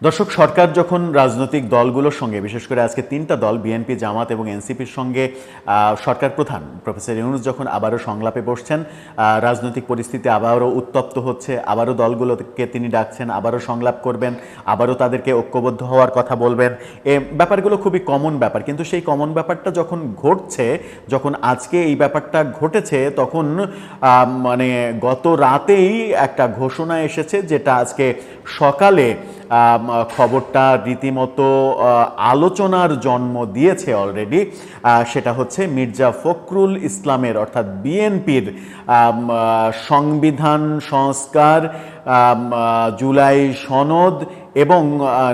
দর্শক, সরকার যখন রাজনৈতিক দলগুলোর সঙ্গে, বিশেষ করে আজকে তিনটা দল বিএনপি, জামাত এবং এনসিপির সঙ্গে সরকার প্রধান প্রফেসর ইউনূস যখন আবারও সংলাপে বসছেন, রাজনৈতিক পরিস্থিতি আবারও উত্তপ্ত হচ্ছে, আবারও দলগুলোকে তিনি ডাকছেন, আবারও সংলাপ করবেন, আবারও তাদেরকে ঐক্যবদ্ধ হওয়ার কথা বলবেন। এ ব্যাপারগুলো খুবই কমন ব্যাপার, কিন্তু সেই কমন ব্যাপারটা যখন ঘটছে, যখন আজকে এই ব্যাপারটা ঘটেছে, তখন মানে গত রাতেই একটা ঘোষণা এসেছে, যেটা আজকে সকালে খবরটা রীতিমতো আলোচনার জন্ম দিয়েছে অলরেডি। সেটা হচ্ছে মির্জা ফখরুল ইসলামের, অর্থাৎ বিএনপির সংবিধান সংস্কার, জুলাই সনদ এবং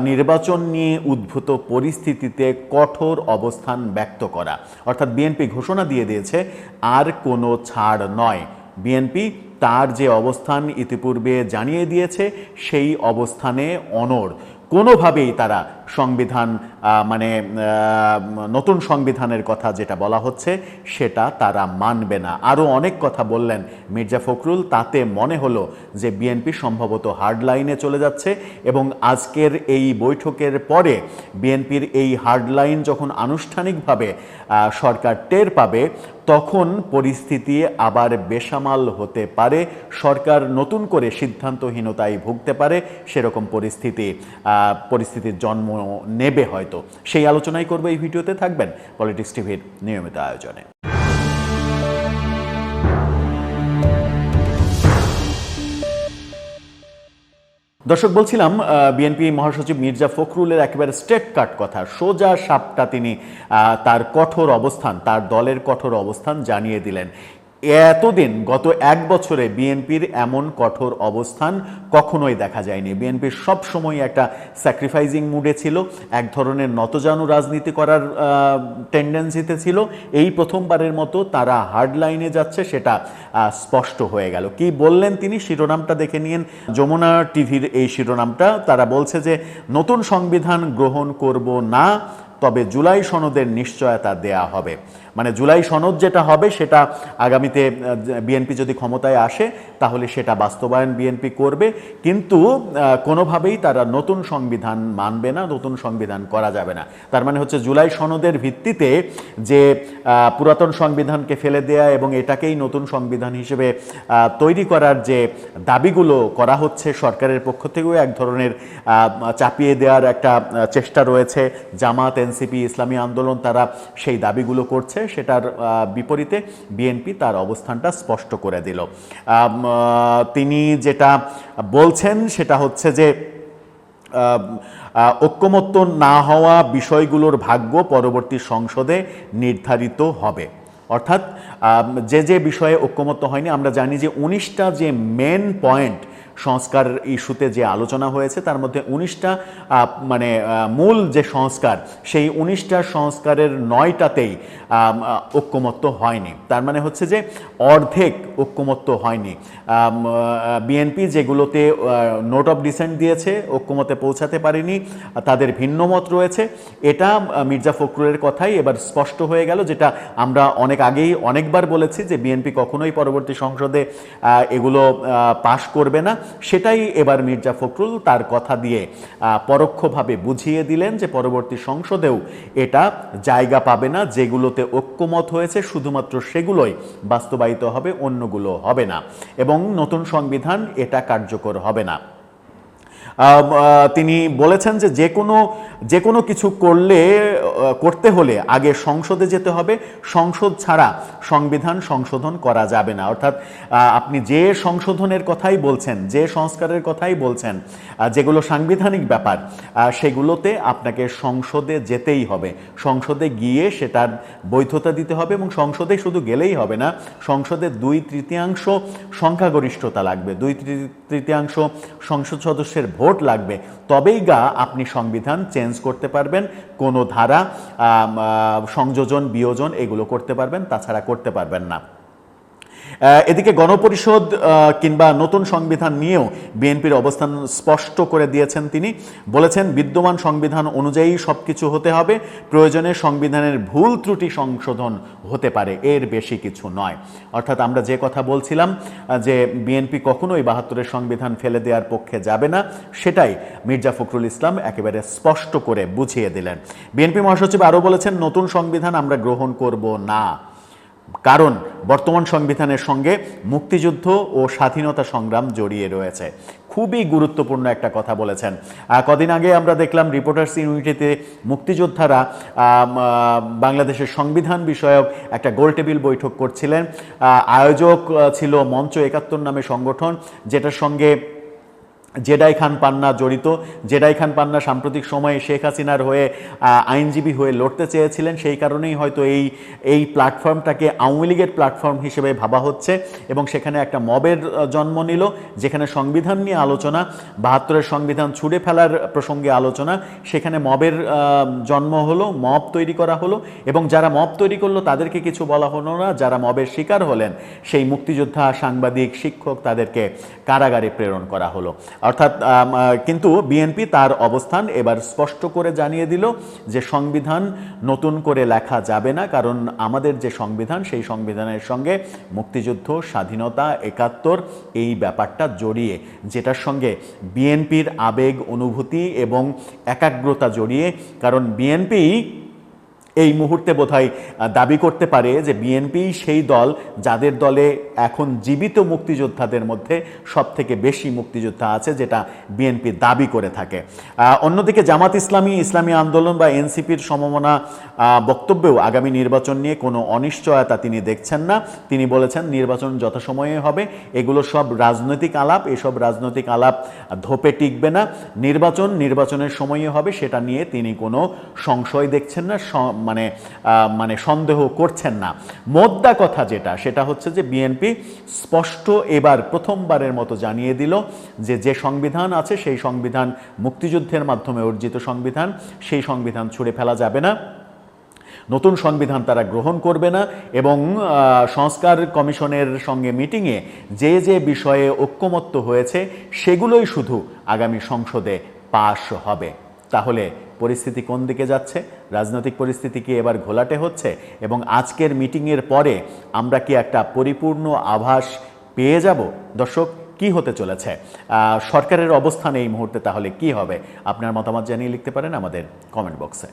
নির্বাচন নিয়ে উদ্ভূত পরিস্থিতিতে কঠোর অবস্থান ব্যক্ত করা। অর্থাৎ বিএনপি ঘোষণা দিয়ে দিয়েছে আর কোনো ছাড় নয়। বিএনপি তার যে অবস্থান ইতিপূর্বে জানিয়ে দিয়েছে, সেই অবস্থানে অনড়। কোনোভাবেই তারা সংবিধান মানে নতুন সংবিধানের কথা যেটা বলা হচ্ছে সেটা তারা মানবে না। আরও অনেক কথা বললেন মির্জা ফখরুল। তাতে মনে হলো যে বিএনপি সম্ভবত হার্ড লাইনে চলে যাচ্ছে, এবং আজকের এই বৈঠকের পরে বিএনপির এই হার্ড লাইন যখন আনুষ্ঠানিকভাবে সরকার টের পাবে, তখন পরিস্থিতি আবার বেসামাল হতে পারে, সরকার নতুন করে সিদ্ধান্তহীনতায় ভুগতে পারে, সেরকম পরিস্থিতির জন্ম নেবে হয়তো। সেই আলোচনাই করবে এই ভিডিওতে, থাকবেন পলিটিক্স টিভির নিয়মিত আয়োজনে। দর্শক, বলছিলাম বিএনপি মহাসচিব মির্জা ফখরুলের একেবারে স্ট্রেট কাট কথা, সোজা সাপটা তিনি তার কঠোর অবস্থান, তার দলের কঠোর অবস্থান জানিয়ে দিলেন। এতদিন গত এক বছরে বিএনপির এমন কঠোর অবস্থান কখনোই দেখা যায়নি। বিএনপির সব সময় একটা স্যাক্রিফাইজিং মুডে ছিল, এক ধরনের নতজানু রাজনীতি করার টেন্ডেন্সিতে ছিল। এই প্রথমবারের মতো তারা হার্ড লাইনে যাচ্ছে, সেটা স্পষ্ট হয়ে গেল। কি বললেন তিনি, শিরোনামটা দেখে নিন, যমুনা টিভির এই শিরোনামটা। তারা বলছে যে নতুন সংবিধান গ্রহণ করব না, তবে জুলাই সনদের নিশ্চয়তা দেয়া হবে। মানে জুলাই সনদ যেটা হবে সেটা আগামীতে বিএনপি যদি ক্ষমতায় আসে তাহলে সেটা বাস্তবায়ন বিএনপি করবে, কিন্তু কোনোভাবেই তারা নতুন সংবিধান মানবে না, নতুন সংবিধান করা যাবে না। তার মানে হচ্ছে জুলাই সনদের ভিত্তিতে যে পুরাতন সংবিধানকে ফেলে দেয়া এবং এটাকেই নতুন সংবিধান হিসেবে তৈরি করার যে দাবিগুলো করা হচ্ছে সরকারের পক্ষ থেকেও এক ধরনের চাপিয়ে দেওয়ার একটা চেষ্টা রয়েছে। জামাত, এনসিপি, ইসলামী আন্দোলন তারা সেই দাবিগুলো করছে, সেটার বিপরীতে বিএনপি তার অবস্থানটা স্পষ্ট করে দিল। তিনি যেটা বলছেন সেটা হচ্ছে যে ঐক্যমত্য না হওয়া বিষয়গুলোর ভাগ্য পরবর্তী সংসদে নির্ধারিত হবে। অর্থাৎ যে যে বিষয়ে ঐক্যমত্য হয়নি, আমরা জানি যে 19টা যে মেন পয়েন্ট সংস্কার ইস্যুতে যে আলোচনা হয়েছে, তার মধ্যে 19টা মানে মূল যে সংস্কার, সেই 19টা সংস্কারের 9টাতেই ঐক্যমত্য হয়নি। তার মানে হচ্ছে যে অর্ধেক ঐক্যমত্য হয়নি। বিএনপি যেগুলোতে নোট অফ ডিসেন্ট দিয়েছে, ঐক্যমতে পৌঁছাতে পারেনি, তাদের ভিন্ন মত রয়েছে। এটা মির্জা ফখরুলের কথাই এবার স্পষ্ট হয়ে গেল, যেটা আমরা অনেক আগেই অনেকবার বলেছি যে বিএনপি কখনোই পরবর্তী সংসদে এগুলো পাশ করবে না। সেটাই এবার মির্জা ফখরুল তার কথা দিয়ে পরোক্ষভাবে বুঝিয়ে দিলেন যে পরবর্তী সংসদেও এটা জায়গা পাবে না। যেগুলোতে ঐক্যমত হয়েছে শুধুমাত্র সেগুলোই বাস্তবায়িত হবে, অন্যগুলো হবে না, এবং নতুন সংবিধান এটা কার্যকর হবে না। তিনি বলেছেন যে যে কোনো কিছু করতে হলে আগে সংসদে যেতে হবে, সংসদ ছাড়া সংবিধান সংশোধন করা যাবে না। অর্থাৎ আপনি যে সংশোধনের কথাই বলছেন, যে সংস্কারের কথাই বলছেন, যেগুলো সাংবিধানিক ব্যাপার, সেগুলোতে আপনাকে সংসদে যেতেই হবে। সংসদে গিয়ে সেটার বৈধতা দিতে হবে, এবং সংসদে শুধু গেলেই হবে না, সংসদে 2/3 সংখ্যাগরিষ্ঠতা লাগবে, 2/3 সংসদ সদস্যের ভোট লাগবে। তবেই আপনি সংবিধান চেঞ্জ করতে পারবেন, কোনো ধারা সংযোজন বিয়োজন এগুলো করতে পারবেন, তাছাড়া করতে পারবেন না। এদিকে গণপরিষদ কিংবা নতুন সংবিধান নিয়েও বিএনপির অবস্থান স্পষ্ট করে দিয়েছেন তিনি। বলেছেন বিদ্যমান সংবিধান অনুযায়ী সবকিছু হতে হবে, প্রয়োজনে সংবিধানের ভুল ত্রুটি সংশোধন হতে পারে, এর বেশি কিছু নয়। অর্থাৎ আমরা যে কথা বলছিলাম যে বিএনপি কখনোই ৭২-এর সংবিধান ফেলে দেওয়ার পক্ষে যাবে না, সেটাই মির্জা ফখরুল ইসলাম একেবারে স্পষ্ট করে বুঝিয়ে দিলেন। বিএনপি মহাসচিব আরও বলেছেন নতুন সংবিধান আমরা গ্রহণ করব না, কারণ বর্তমান সংবিধানের সঙ্গে মুক্তিযুদ্ধ ও স্বাধীনতা সংগ্রাম জড়িয়ে রয়েছে। খুবই গুরুত্বপূর্ণ একটা কথা বলেছেন। কদিন আগে আমরা দেখলাম রিপোর্টার্স ইউনিটিতে মুক্তিযোদ্ধারা বাংলাদেশের সংবিধান বিষয়ক একটা গোলটেবিল বৈঠক করছিলেন। আয়োজক ছিল মঞ্চ ৭১ নামে সংগঠন, যেটার সঙ্গে জেডাই খান পান্না জড়িত। জেডাই খান পান্না সাম্প্রতিক সময়ে শেখ হাসিনার হয়ে আইনজীবী হয়ে লড়তে চেয়েছিলেন, সেই কারণেই হয়তো এই প্ল্যাটফর্মটাকে আওয়ামী লীগের প্ল্যাটফর্ম হিসেবে ভাবা হচ্ছে এবং সেখানে একটা মবের জন্ম নিল, যেখানে সংবিধান নিয়ে আলোচনা, ৭২-এর সংবিধান ছুঁড়ে ফেলার প্রসঙ্গে আলোচনা, সেখানে মবের জন্ম হলো, মব তৈরি করা হলো এবং যারা মব তৈরি করলো তাদেরকে কিছু বলা হলো না, যারা মবের শিকার হলেন সেই মুক্তিযোদ্ধা, সাংবাদিক, শিক্ষক, তাদেরকে কারাগারে প্রেরণ করা হলো। অর্থাৎ কিন্তু বিএনপি তার অবস্থান এবার স্পষ্ট করে জানিয়ে দিল যে সংবিধান নতুন করে লেখা যাবে না, কারণ আমাদের যে সংবিধান সেই সংবিধানের সঙ্গে মুক্তিযুদ্ধ, স্বাধীনতা, ৭১ এই ব্যাপারটা জড়িয়ে, যেটার সঙ্গে বিএনপির আবেগ, অনুভূতি এবং একাগ্রতা জড়িয়ে। কারণ বিএনপি এই মুহূর্তে বোধহয় দাবি করতে পারে যে বিএনপি সেই দল যাদের দলে এখন জীবিত মুক্তিযোদ্ধাদের মধ্যে সবথেকে বেশি মুক্তিযোদ্ধা আছে, যেটা বিএনপি দাবি করে থাকে। অন্যদিকে জামাত ইসলামী, ইসলামী আন্দোলন বা এনসিপির সমমনা বক্তব্যেও আগামী নির্বাচন নিয়ে কোনো অনিশ্চয়তা তিনি দেখছেন না। তিনি বলেছেন নির্বাচন যথাসময়ে হবে, এগুলো সব রাজনৈতিক আলাপ, এসব রাজনৈতিক আলাপ ধোপে টিকবে না, নির্বাচনের সময়ে হবে, সেটা নিয়ে তিনি কোনো সংশয় দেখছেন না, মানে সন্দেহ করছেন না। মোদ্দা কথা সেটা হচ্ছে যে বিএনপি স্পষ্ট এবার প্রথমবারের মতো জানিয়ে দিল যে সংবিধান আছে সেই সংবিধান মুক্তিযুদ্ধের মাধ্যমে অর্জিত সংবিধান, সেই সংবিধান ছুঁড়ে ফেলা যাবে না, নতুন সংবিধান তারা গ্রহণ করবে না এবং সংস্কার কমিশনের সঙ্গে মিটিংয়ে যে বিষয়ে ঐক্যমত্য হয়েছে সেগুলোই শুধু আগামী সংসদে পাশ হবে। তাহলে পরিস্থিতি কোন দিকে যাচ্ছে? রাজনৈতিক পরিস্থিতি কি এবার ঘোলাটে হচ্ছে? এবং আজকের মিটিংয়ের পরে আমরা কি একটা পরিপূর্ণ আভাস পেয়ে যাব? দর্শক, কি হতে চলেছে? সরকারের অবস্থান এই মুহূর্তে তাহলে কি হবে? আপনার মতামত জানিয়ে লিখতে পারেন আমাদের কমেন্ট বক্সে।